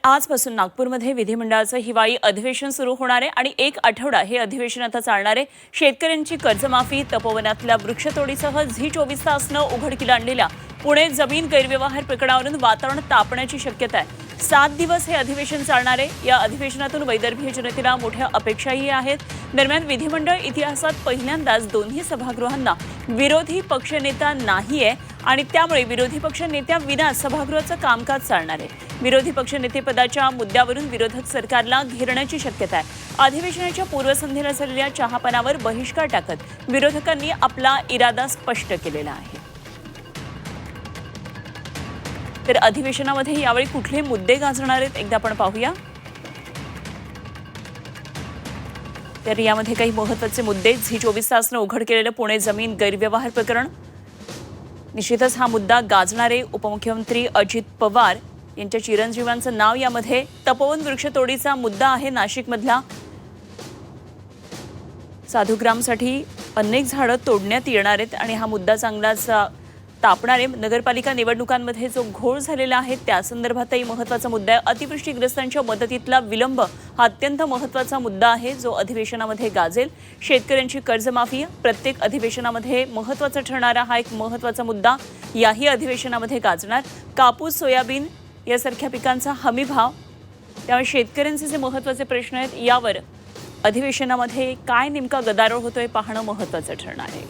आजपासून नागपूरमध्ये विधिमंडळाचं हिवाळी अधिवेशन सुरू होणार आहे आणि एक आठवडा हे अधिवेशन आता चालणार आहे। शेतकऱ्यांची कर्जमाफी, तपोवनातल्या वृक्षतोडीसह झी 24 तासनं उघडकीला आणलेल्या पुणे जमीन गैरव्यवहार प्रकरणावरून वातावरण तापण्याची शक्यता आहे। 7 दिवस हे अधिवेशन चालणार आहे। या अधिवेशनातून वैदर्भीय जनतेला मोठ्या अपेक्षाही आहेत। दरम्यान विधिमंडळ इतिहासात पहिल्यांदाच दोन्ही सभागृहांना विरोधी पक्षनेता नाहीये आणि त्यामुळे विरोधी पक्ष नेत्याविना सभागृहाचं कामकाज चालणार आहे। विरोधी पक्षनेतेपदाच्या मुद्द्यावरून विरोधक सरकारला घेरण्याची शक्यता आहे। अधिवेशनाच्या पूर्वसंध्येला झालेल्या चहापानावर बहिष्कार टाकत विरोधकांनी आपला इरादा स्पष्ट केलेला आहे। तर अधिवेशनामध्ये यावेळी कुठले मुद्दे गाजणार आहेत एकदा आपण पाहूया। तर यामध्ये काही महत्त्वाचे मुद्दे, झी 24 तासनं उघड केलेलं पुणे जमीन गैरव्यवहार प्रकरण, निश्चितच हा मुद्दा गाजणारे उपमुख्यमंत्री अजित पवार यांच्या चिरंजीवांचं नाव यामध्ये, तपोवन वृक्षतोडीचा मुद्दा आहे नाशिकमधला, साधुग्रामसाठी अनेक झाडं तोडण्यात येणार आहेत आणि हा मुद्दा चांगलाच तापणार आहे। नगरपालिका निवडणुकांमध्ये जो घोळ झालेला आहे त्या संदर्भातही महत्त्वाचा मुद्दा आहे। अतिवृष्टीग्रस्तांच्या मदतीतला विलंब हा अत्यंत महत्त्वाचा मुद्दा आहे जो अधिवेशनामध्ये गाजेल। शेतकऱ्यांची कर्जमाफी प्रत्येक अधिवेशनामध्ये महत्त्वाचा ठरणारा हा एक महत्त्वाचा मुद्दा याही अधिवेशनामध्ये गाजणार। कापूस, सोयाबीन यासारख्या पिकांचा हमीभाव, त्यामुळे शेतकऱ्यांचे जे महत्त्वाचे प्रश्न आहेत यावर अधिवेशनामध्ये काय नेमका गदारोळ होतोय पाहणं महत्त्वाचं ठरणार आहे।